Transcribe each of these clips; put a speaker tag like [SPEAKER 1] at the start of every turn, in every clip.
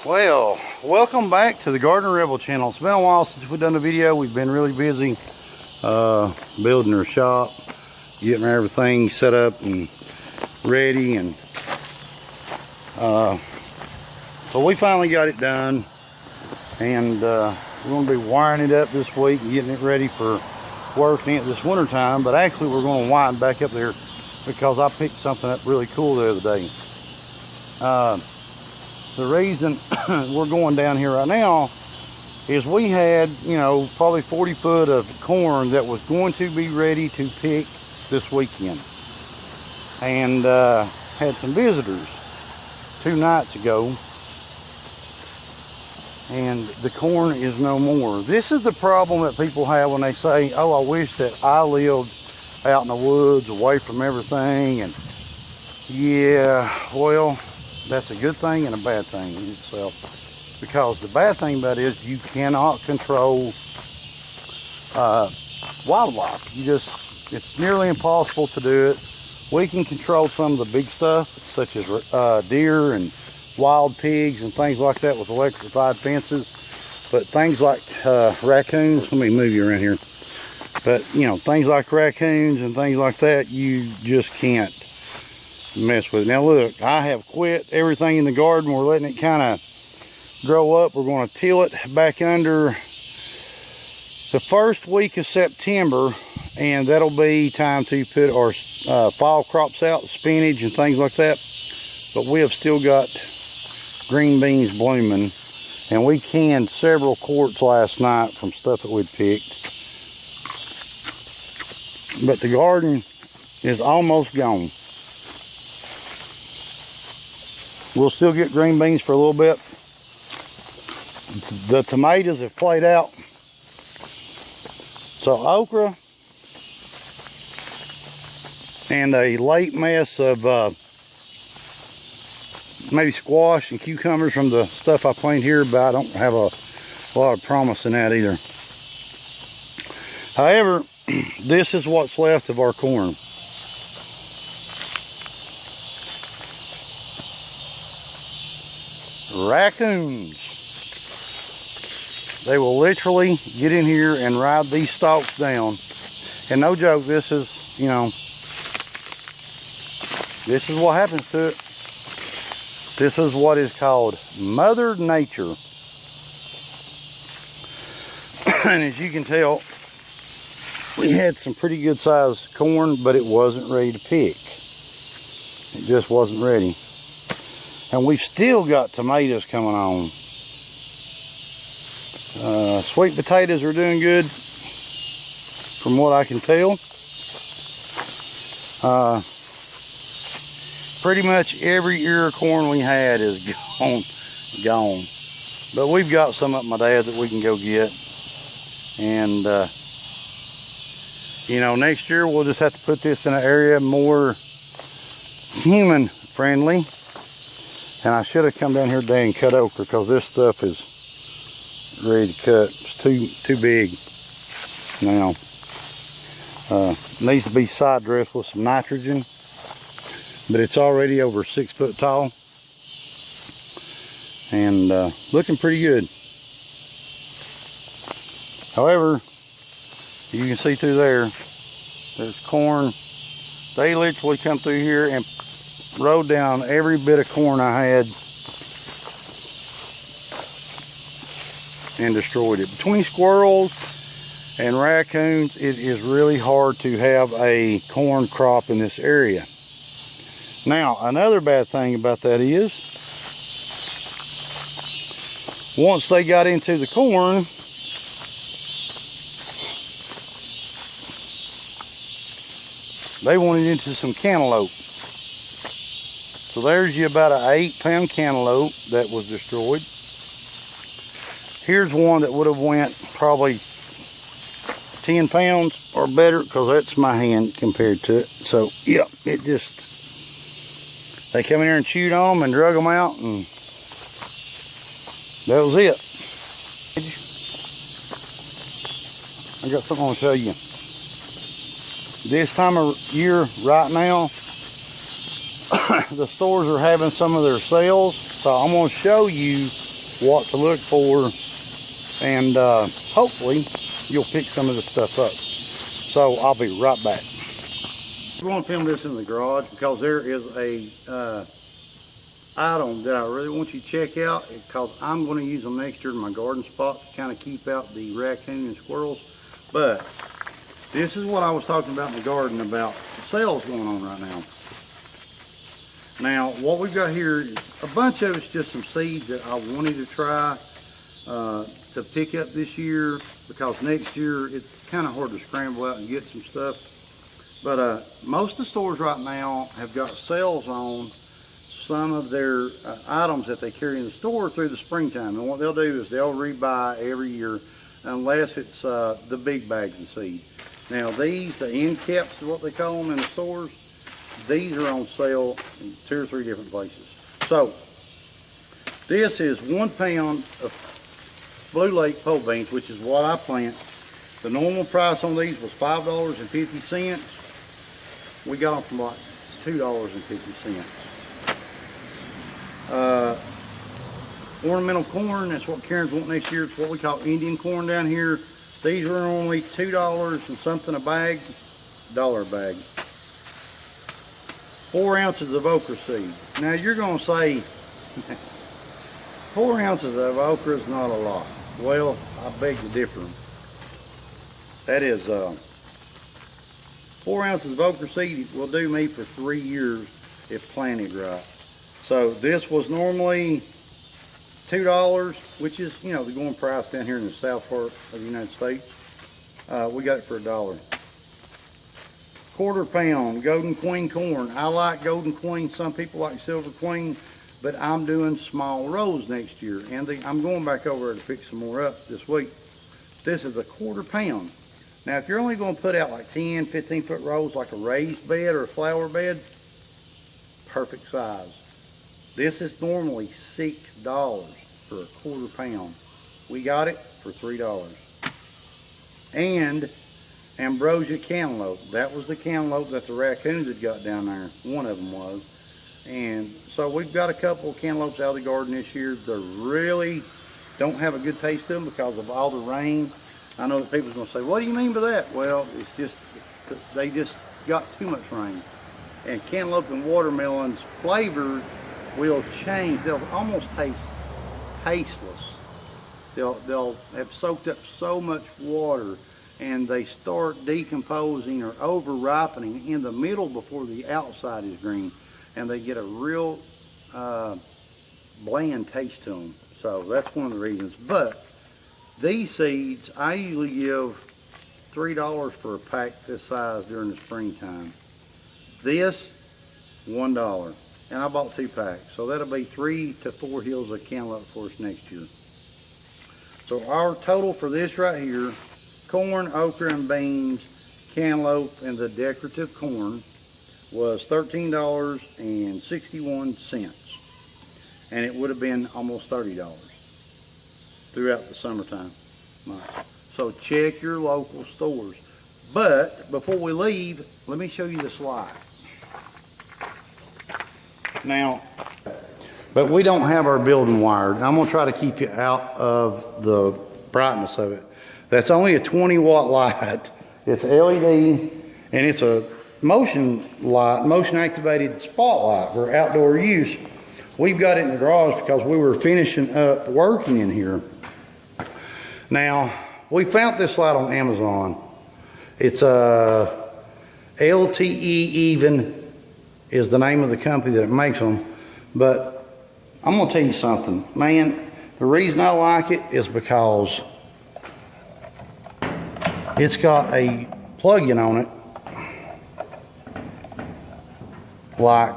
[SPEAKER 1] Well, welcome back to the Garden Rebel channel. It's been a while since we've done a video. We've been really busy building our shop, getting everything set up and ready, and so we finally got it done, and we're going to be wiring it up this week and getting it ready for working it this winter time. But actually we're going to wind back up there because I picked something up really cool the other day. The reason we're going down here right now is we had, you know, probably 40 foot of corn that was going to be ready to pick this weekend, and had some visitors 2 nights ago, and the corn is no more. This is the problem that people have when they say, oh, I wish that I lived out in the woods away from everything. And yeah, well, that's a good thing and a bad thing in itself, because the bad thing about it is you cannot control wildlife. It's nearly impossible to do it. We can control some of the big stuff, such as deer and wild pigs and things like that with electrified fences. But things like raccoons, let me move you around here. But you know, things like raccoons and things like that, you just can't mess with it. Now look, I have quit everything in the garden. We're letting it kind of grow up. We're going to till it back under the first week of September, and that'll be time to put our fall crops out, spinach and things like that. But we have still got green beans blooming, and we canned several quarts last night from stuff that we'd picked. But the garden is almost gone. We'll still get green beans for a little bit. The tomatoes have played out. So okra and a late mess of maybe squash and cucumbers from the stuff I planted here, but I don't have a lot of promise in that either. However, this is what's left of our corn. Raccoons. They will literally get in here and ride these stalks down. And no joke, this is, you know, this is what happens to it. This is what is called Mother Nature. And as you can tell, we had some pretty good sized corn, but it wasn't ready to pick. It just wasn't ready. And we've still got tomatoes coming on. Sweet potatoes are doing good, from what I can tell. Pretty much every ear of corn we had is gone. But we've got some up my dad that we can go get. And you know, next year we'll just have to put this in an area more human friendly. And I should have come down here today and cut okra, because this stuff is ready to cut. It's too big now. Needs to be side dressed with some nitrogen, but it's already over 6 foot tall and looking pretty good. However, you can see through there's corn. They literally come through here and rode down every bit of corn I had and destroyed it. Between squirrels and raccoons, it is really hard to have a corn crop in this area. Now, another bad thing about that is, once they got into the corn, they wanted into some cantaloupe. So there's you about an 8-pound cantaloupe that was destroyed. Here's one that would have went probably 10 pounds or better, because that's my hand compared to it. So yeah, it just, they come in here and chewed on them and drug them out, and that was it. I got something I want to show you. This time of year right now, the stores are having some of their sales, so I'm going to show you what to look for, and hopefully you'll pick some of this stuff up. So I'll be right back. We're going to film this in the garage because there is a item that I really want you to check out, because I'm going to use them next year in my garden spot to kind of keep out the raccoon and squirrels. But this is what I was talking about in the garden about sales going on right now. Now what we've got here is a bunch of it's just some seeds that I wanted to try to pick up this year, because next year it's kind of hard to scramble out and get some stuff. But most of the stores right now have got sales on some of their items that they carry in the store through the springtime. And what they'll do is they'll rebuy every year, unless it's the big bags of seed. Now these, the end caps is what they call them in the stores, these are on sale in 2 or 3 different places. So this is 1 pound of Blue Lake pole beans, which is what I plant. The normal price on these was $5.50. We got them from like $2.50. Ornamental corn, that's what Karen's wanting next year. It's what we call Indian corn down here. These are only $2 and something a bag, $1 a bag. 4 ounces of okra seed. Now you're going to say 4 ounces of okra is not a lot. Well, I beg to differ. That is 4 ounces of okra seed will do me for 3 years if planted right. So this was normally $2, which is, you know, the going price down here in the south part of the United States. We got it for $1. 1/4 pound Golden Queen corn. I like Golden Queen. Some people like Silver Queen, but I'm doing small rows next year, and I'm going back over there to pick some more up this week. This is a 1/4 pound. Now, if you're only going to put out like 10, 15-foot rows, like a raised bed or a flower bed, perfect size. This is normally $6 for a 1/4 pound. We got it for $3. And ambrosia cantaloupe. That was the cantaloupe that the raccoons had got down there. One of them was. And so we've got a couple of cantaloupes out of the garden this year. They really don't have a good taste to them because of all the rain. I know that people's going to say, what do you mean by that? Well, it's just, they just got too much rain. And cantaloupe and watermelon's flavors will change. They'll almost taste tasteless. They'll have soaked up so much water, and they start decomposing or over ripening in the middle before the outside is green, and they get a real bland taste to them. So that's one of the reasons. But these seeds, I usually give $3 for a pack this size during the springtime. This, $1. And I bought 2 packs. So that'll be 3 to 4 hills of cantaloupe for us next year. So our total for this right here, corn, okra, and beans, cantaloupe, and the decorative corn, was $13.61. And it would have been almost $30 throughout the summertime. So check your local stores. But before we leave, let me show you the slide. Now, but we don't have our building wired. I'm going to try to keep you out of the brightness of it. That's only a 20-watt light. It's LED, and it's a motion light, motion activated spotlight for outdoor use. We've got it in the garage because we were finishing up working in here. Now, we found this light on Amazon. It's a LTE Even is the name of the company that makes them. But I'm gonna tell you something, man. The reason I like it is because it's got a plug-in on it, like,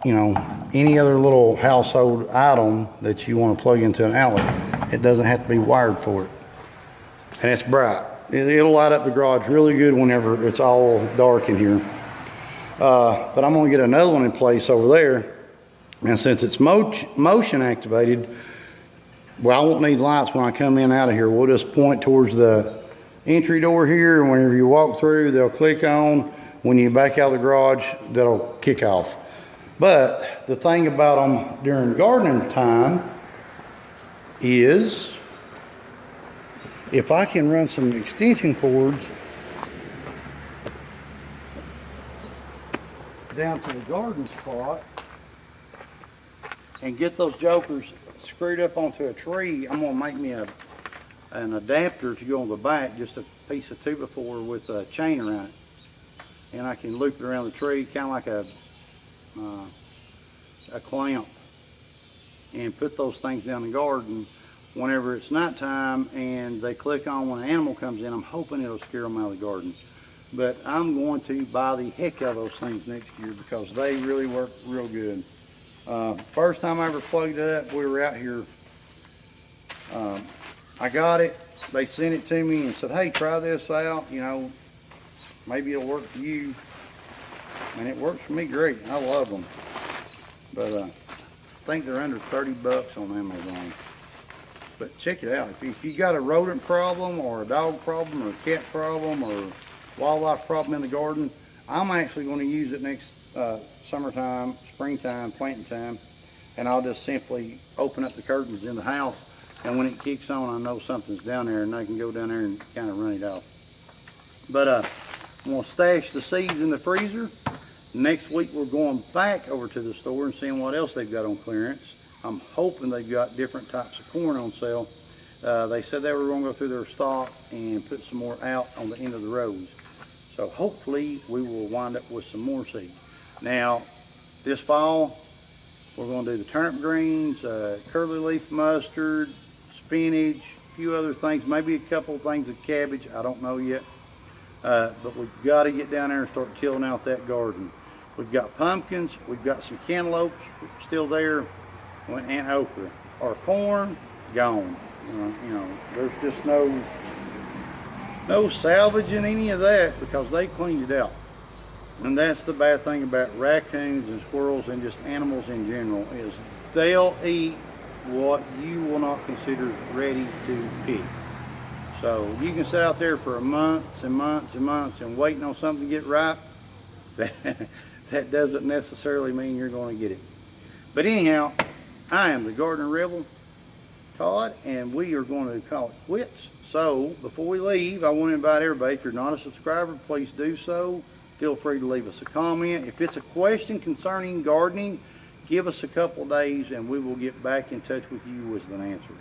[SPEAKER 1] you know, any other little household item that you want to plug into an outlet. It doesn't have to be wired for it. And it's bright. It'll light up the garage really good whenever it's all dark in here. But I'm going to get another one in place over there. And since it's motion activated, well, I won't need lights when I come in out of here. We'll just point towards the entry door here, and whenever you walk through, they'll click on. When you back out of the garage, that'll kick off. But the thing about them during gardening time is if I can run some extension cords down to the garden spot and get those jokers screwed up onto a tree, I'm going to make me an adapter to go on the back, just a piece of 2x4 with a chain around it. And I can loop it around the tree, kind of like a clamp, and put those things down the garden whenever it's nighttime and they click on when an animal comes in. I'm hoping it'll scare them out of the garden. But I'm going to buy the heck out of those things next year because they really work real good. First time I ever plugged it up, we were out here. I got it. They sent it to me and said, hey, try this out. You know, maybe it'll work for you. And it works for me great. I love them. But I think they're under 30 bucks on Amazon. But check it out. If you got a rodent problem or a dog problem or a cat problem or wildlife problem in the garden, I'm actually going to use it next summertime, springtime, planting time, and I'll just simply open up the curtains in the house, and when it kicks on, I know something's down there and I can go down there and kind of run it off. But I'm going to stash the seeds in the freezer. Next week we're going back over to the store and seeing what else they've got on clearance. I'm hoping they've got different types of corn on sale. They said they were going to go through their stock and put some more out on the end of the rows. So hopefully we will wind up with some more seeds. Now, this fall, we're going to do the turnip greens, curly leaf mustard, spinach, a few other things, maybe a couple of things of cabbage, I don't know yet. But we've got to get down there and start tilling out that garden. We've got pumpkins, we've got some cantaloupes still there, and okra. Our corn, gone. You know, there's just no salvaging any of that because they cleaned it out. And that's the bad thing about raccoons and squirrels and just animals in general, is they'll eat what you will not consider ready to pick. So you can sit out there for months and months and months and waiting on something to get ripe. That doesn't necessarily mean you're going to get it. But anyhow, I am the Gardener Rebel, Todd, and we are going to call it quits. So before we leave, I want to invite everybody, if you're not a subscriber, please do so. Feel free to leave us a comment. If it's a question concerning gardening, give us a couple days and we will get back in touch with you with an answer.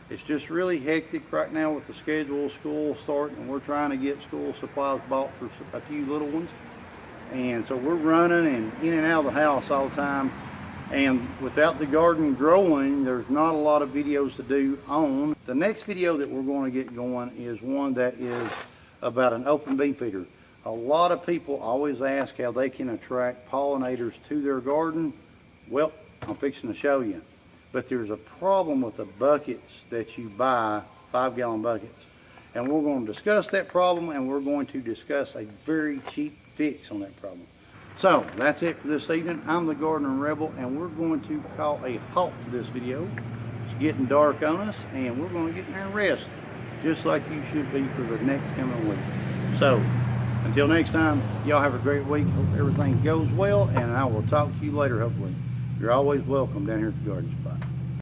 [SPEAKER 1] It's just really hectic right now with the schedule of school starting, and we're trying to get school supplies bought for a few little ones. And so we're running and in and out of the house all the time. And without the garden growing, there's not a lot of videos to do on. The next video that we're going to get going is one that is about an open bee feeder. A lot of people always ask how they can attract pollinators to their garden. Well, I'm fixing to show you. But there's a problem with the buckets that you buy, 5-gallon buckets. And we're going to discuss that problem, and we're going to discuss a very cheap fix on that problem. So that's it for this evening. I'm the Gardener Rebel, and we're going to call a halt to this video. It's getting dark on us, and we're going to get in there and rest, just like you should be for the next coming week. So until next time, y'all have a great week. Hope everything goes well, and I will talk to you later, hopefully. You're always welcome down here at the garden spot.